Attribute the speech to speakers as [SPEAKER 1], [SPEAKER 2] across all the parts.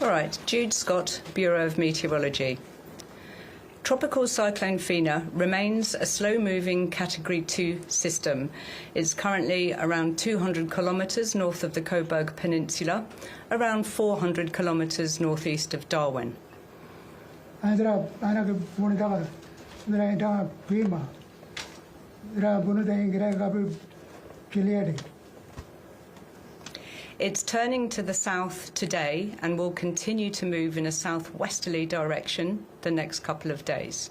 [SPEAKER 1] All right, Jude Scott, Bureau of Meteorology. Tropical Cyclone Fina remains a slow-moving Category 2 system. It's currently around 200 kilometres north of the Coburg Peninsula, around 400 kilometres northeast of Darwin. It's turning to the south today and will continue to move in a southwesterly direction the next couple of days.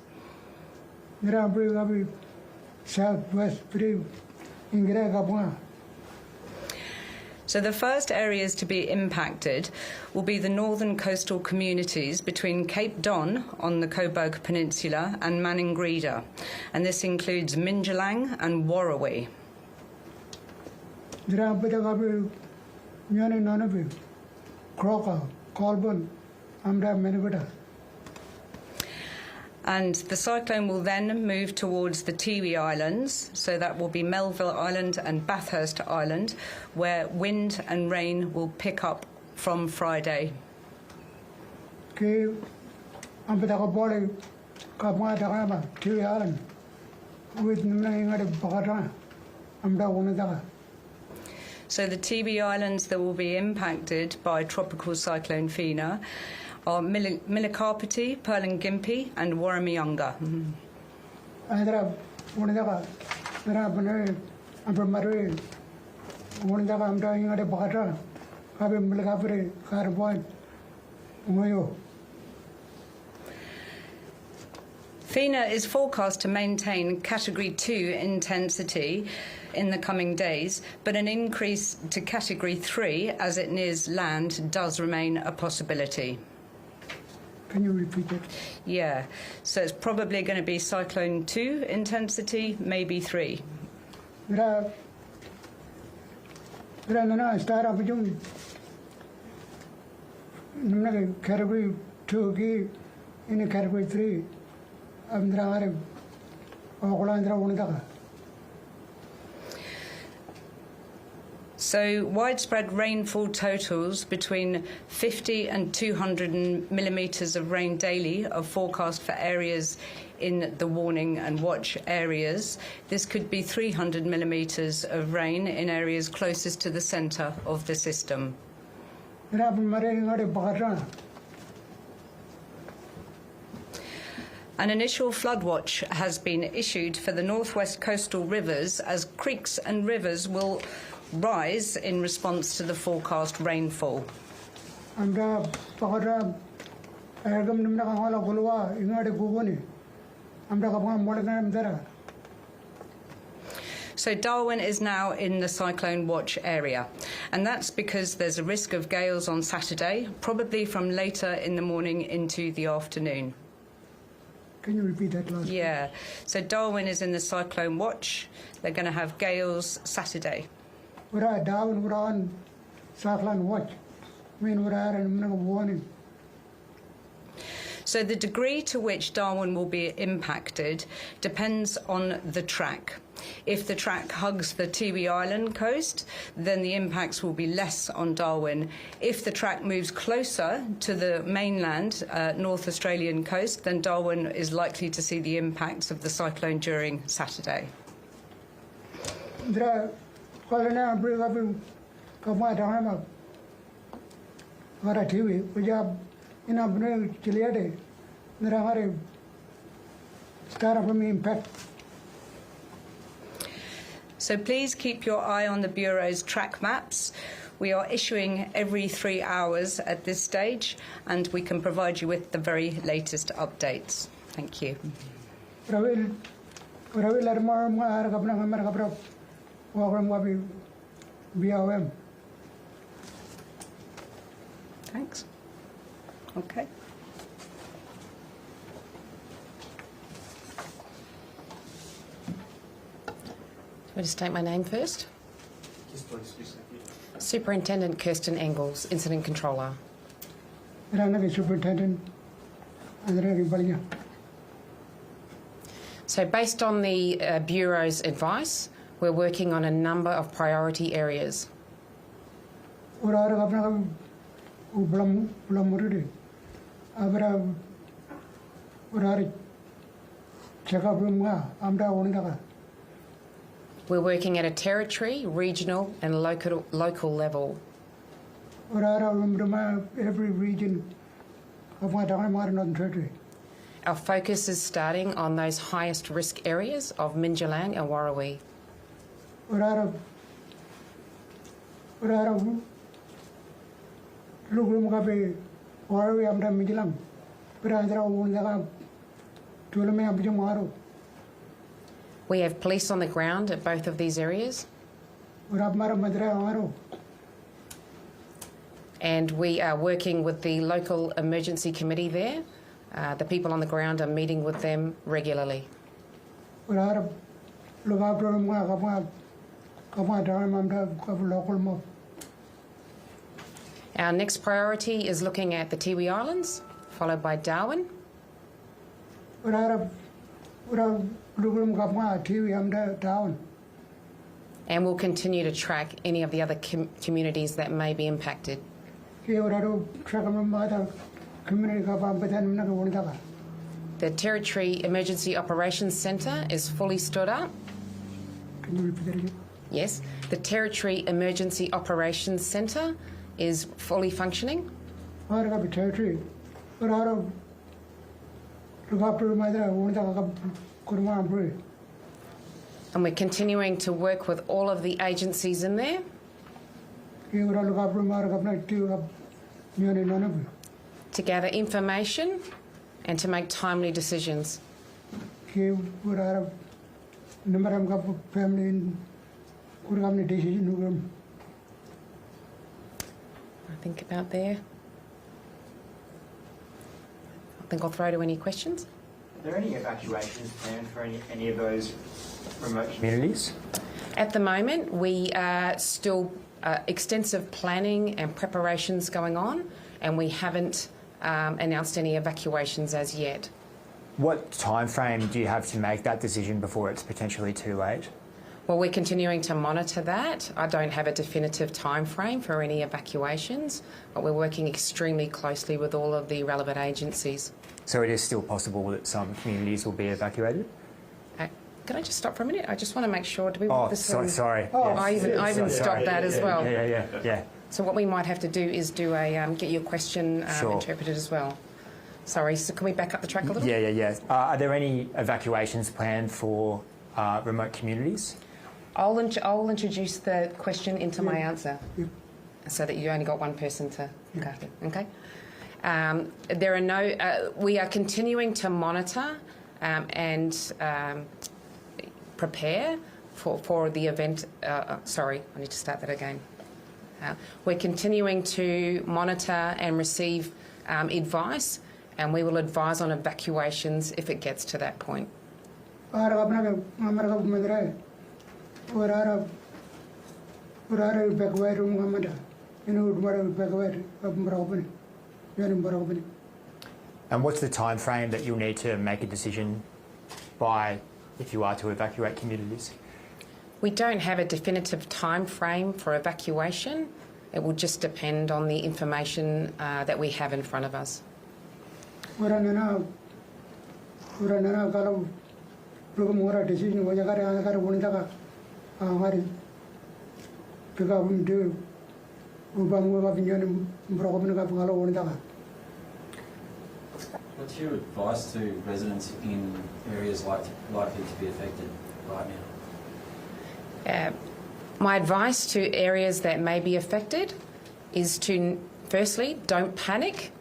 [SPEAKER 1] So the first areas to be impacted will be the northern coastal communities between Cape Don on the Coburg Peninsula and Maningrida, and this includes Minjalang and Warrawee. And the cyclone will then move towards the Tiwi Islands, so that will be Melville Island and Bathurst Island, where wind and rain will pick up from Friday. So the Tiwi Islands that will be impacted by Tropical Cyclone Fina are Milikapiti, Perlingimpi and Warramayunga. Fina is forecast to maintain Category 2 intensity in the coming days, but an increase to Category 3 as it nears land does remain a possibility.
[SPEAKER 2] Can you repeat it?
[SPEAKER 1] Yeah, so it's probably going to be Cyclone 2 intensity, maybe 3.
[SPEAKER 2] Category 2 in Category 3.
[SPEAKER 1] So widespread rainfall totals between 50 and 200 millimetres of rain daily are forecast for areas in the warning and watch areas. This could be 300 millimetres of rain in areas closest to the centre of the system. An initial flood watch has been issued for the northwest coastal rivers as creeks and rivers will rise in response to the forecast rainfall. So Darwin is now in the cyclone watch area, and that's because there's a risk of gales on Saturday, probably from later in the morning into the afternoon.
[SPEAKER 2] Can you repeat that last?
[SPEAKER 1] Yeah, so Darwin is in the cyclone watch. They're going to have gales Saturday.
[SPEAKER 2] Darwin would on cyclone watch. Warning.
[SPEAKER 1] So the degree to which Darwin will be impacted depends on the track. If the track hugs the Tiwi Island coast, then the impacts will be less on Darwin. If the track moves closer to the mainland, North Australian coast, then Darwin is likely to see the impacts of the cyclone during Saturday. So please keep your eye on the Bureau's track maps. We are issuing every 3 hours at this stage, and we can provide you with the very latest updates. Thank you. Thanks. Okay.
[SPEAKER 3] I'll just state my name first.
[SPEAKER 4] Yes, please.
[SPEAKER 3] Superintendent Kirsten Engels, Incident Controller.
[SPEAKER 2] Superintendent.
[SPEAKER 3] So based on the Bureau's advice, we're working on a number of priority areas.
[SPEAKER 2] Ublam Blamuridi. Abra Urari Chakabunga, Amda Wundaka.
[SPEAKER 3] We're working at a territory, regional and local level.
[SPEAKER 2] Urara Lumduma, every region of my time, Northern Territory.
[SPEAKER 3] Our focus is starting on those highest risk areas of Minjalang and Warrawee.
[SPEAKER 2] Urara Lugum Gabe, Warrawee, Amda Mijilam. Urara Wundaka, Tulame Abjamaru.
[SPEAKER 3] We have police on the ground at both of these areas.
[SPEAKER 2] Urabmara Madra Amaru.
[SPEAKER 3] And we are working with the local emergency committee there. The people on the ground are meeting with them regularly.
[SPEAKER 2] Urara Lugabra Kama Dharamamda local mob.
[SPEAKER 3] Our next priority is looking at the Tiwi Islands, followed by Darwin.
[SPEAKER 2] Urara Lugum Kama TV Amda Down.
[SPEAKER 3] And we'll continue to track any of the other communities that may be impacted.
[SPEAKER 2] The
[SPEAKER 3] The Territory Emergency Operations Centre is fully stood up.
[SPEAKER 2] Can you repeat that again?
[SPEAKER 3] Yes, the Territory Emergency Operations Centre is fully functioning.
[SPEAKER 2] Territory.
[SPEAKER 3] And we're continuing to work with all of the agencies in there to gather information and to make timely decisions.
[SPEAKER 2] I
[SPEAKER 3] think about there. I think I'll throw to any questions.
[SPEAKER 4] Are there any evacuations planned for any of those remote communities?
[SPEAKER 3] At the moment, we are still extensive planning and preparations going on, and we haven't announced any evacuations as yet.
[SPEAKER 5] What time frame do you have to make that decision before it's potentially too late?
[SPEAKER 3] Well, we're continuing to monitor that. I don't have a definitive time frame for any evacuations, but we're working extremely closely with all of the relevant agencies.
[SPEAKER 5] So it is still possible that some communities will be evacuated?
[SPEAKER 3] Can I just stop for a minute? I just want to make sure. Do we
[SPEAKER 5] Oh,
[SPEAKER 3] want this one?
[SPEAKER 5] sorry.
[SPEAKER 3] Oh, I even stopped that as well.
[SPEAKER 5] Yeah.
[SPEAKER 3] So what we might have to do is do a get your question
[SPEAKER 5] Sure.
[SPEAKER 3] interpreted as well. Sorry, so can we back up the track a little?
[SPEAKER 5] Yeah. Are there any evacuations planned for remote communities?
[SPEAKER 3] I'll introduce the question into my answer, so that you only got one person to look after. Okay. There are no. We are continuing to monitor and prepare for the event. Sorry, I need to start that again. We're continuing to monitor and receive advice, and we will advise on evacuations if it gets to that point.
[SPEAKER 5] And what's the time frame that you'll need to make a decision by if you are to evacuate communities?
[SPEAKER 3] We don't have a definitive time frame for evacuation. It will just depend on the information that we have in front of us.
[SPEAKER 6] What's your advice to residents in areas likely to be affected right now?
[SPEAKER 3] My advice to areas that may be affected is to, firstly, don't panic.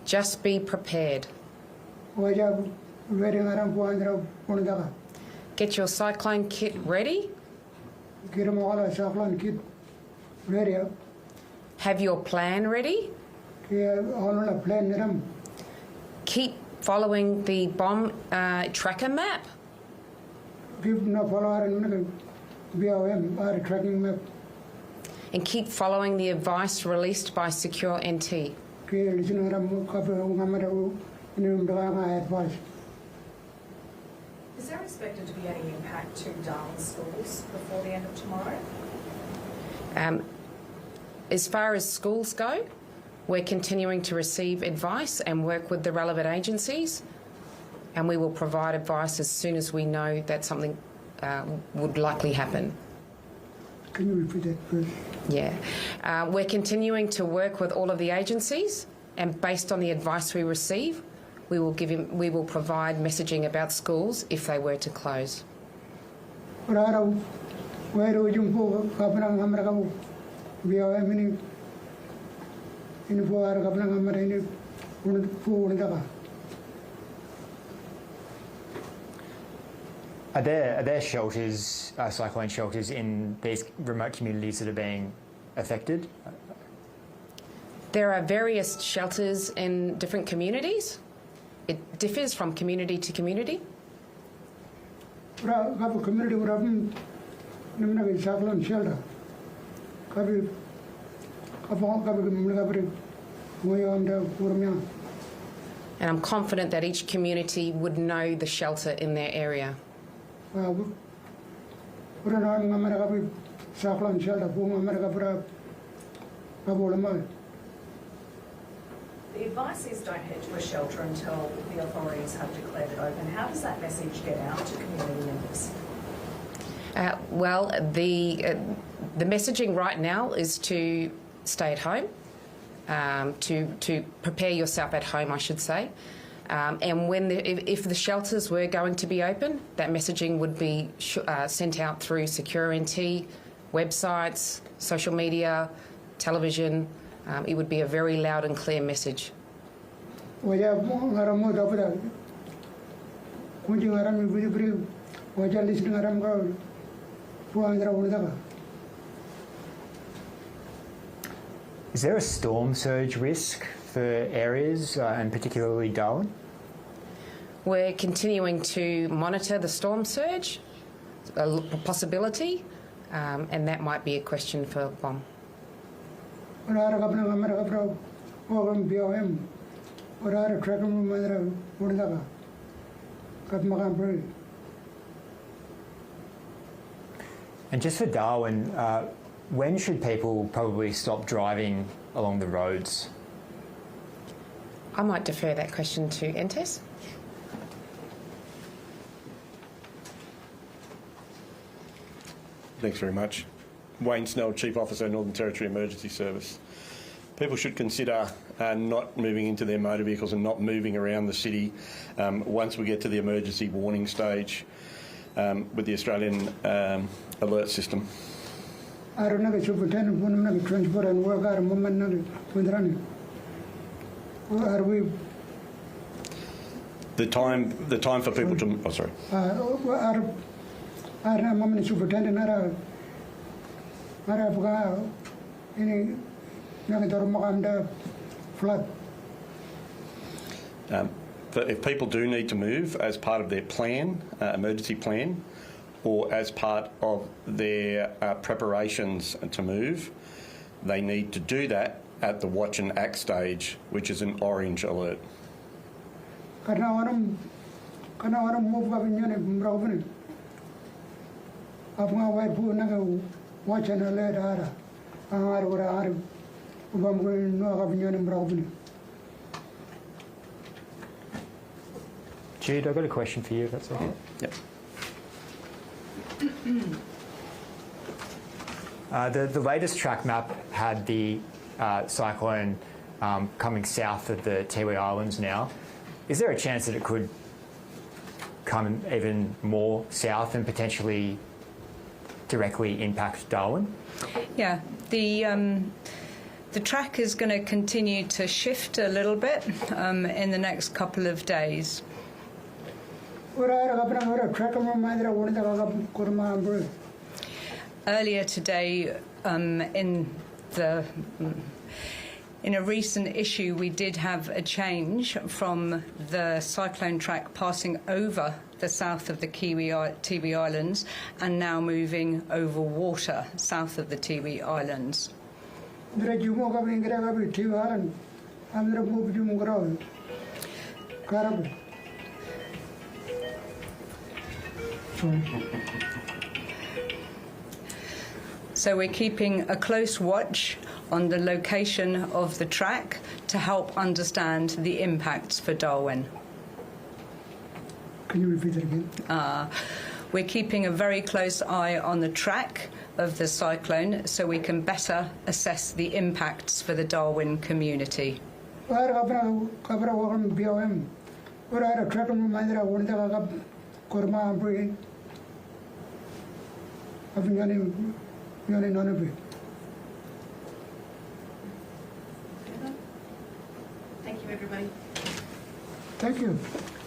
[SPEAKER 3] Just be prepared. Get your cyclone kit ready. Have your plan ready. Keep following the bomb tracker map. And keep following the advice released by Secure NT.
[SPEAKER 2] ke listening ram ka pe ngamara ini mdaga advice.
[SPEAKER 7] Is there expected to be any impact to Darwin schools before the end of tomorrow?
[SPEAKER 3] As far as schools go, we're continuing to receive advice and work with the relevant agencies, and we will provide advice as soon as we know that something would likely happen.
[SPEAKER 2] Can you repeat that, please?
[SPEAKER 3] Yeah. We're continuing to work with all of the agencies, and based on the advice we receive, we will provide messaging about schools if they were to close.
[SPEAKER 2] Rara, where would you go? Kapna America, we are many in for Kapna America, food.
[SPEAKER 5] Are there shelters, cyclone shelters in these remote communities that are being affected?
[SPEAKER 3] There are various shelters in different communities. It differs from community to community.
[SPEAKER 2] Kapu community would have been Nimna cyclone shelter. Kapu Mulgabri, we on the Urmia.
[SPEAKER 3] And I'm confident that each community would know the shelter in their area.
[SPEAKER 2] America cyclone shelter, America.
[SPEAKER 7] The advice is don't head to a shelter until the authorities have declared it open. How does that message get out to community members?
[SPEAKER 3] Well, the messaging right now is to stay at home, to prepare yourself at home, I should say. And if the shelters were going to be open, that messaging would be sent out through Secure NT, websites, social media, television. It would be a very loud and clear message.
[SPEAKER 5] Is there a storm surge risk for areas, and particularly Darwin?
[SPEAKER 3] We're continuing to monitor the storm surge, a possibility, and that might be a question for BOM.
[SPEAKER 5] And just for Darwin, when should people probably stop driving along the roads?
[SPEAKER 3] I might defer that question to Entes.
[SPEAKER 8] Thanks very much. Wayne Snell, Chief Officer, Northern Territory Emergency Service. People should consider not moving into their motor vehicles and not moving around the city once we get to the emergency warning stage with the Australian alert system.
[SPEAKER 2] I don't know, superintendent, transport and work out a moment with running. Are we?
[SPEAKER 8] The time for people to. Oh, sorry.
[SPEAKER 2] Are moment superintendent are any flood?
[SPEAKER 8] If people do need to move as part of their plan, emergency plan, or as part of their preparations to move, they need to do that at the watch and act stage, which is an orange alert.
[SPEAKER 2] Watch and alert.
[SPEAKER 5] Jude, I've got a question for you, if that's okay.
[SPEAKER 8] Yep.
[SPEAKER 5] The latest track map had the cyclone coming south of the Tiwi Islands now. Is there a chance that it could come even more south and potentially directly impact Darwin?
[SPEAKER 1] Yeah, the track is going to continue to shift a little bit in the next couple of days. Earlier today, in a recent issue, we did have a change from the cyclone track passing over the south of the Tiwi Islands and now moving over water south of the Tiwi Islands.
[SPEAKER 2] Amra move to Mugrao. Carab.
[SPEAKER 1] So we're keeping a close watch on the location of the track to help understand the impacts for Darwin.
[SPEAKER 2] Can you repeat it again?
[SPEAKER 1] We're keeping a very close eye on the track of the cyclone so we can better assess the impacts for the Darwin community.
[SPEAKER 2] Kabra wakam BOM. Ora track mandra wonda kab korma ambre. Abnyani yani nanabe.
[SPEAKER 7] Thank you, everybody.
[SPEAKER 2] Thank you.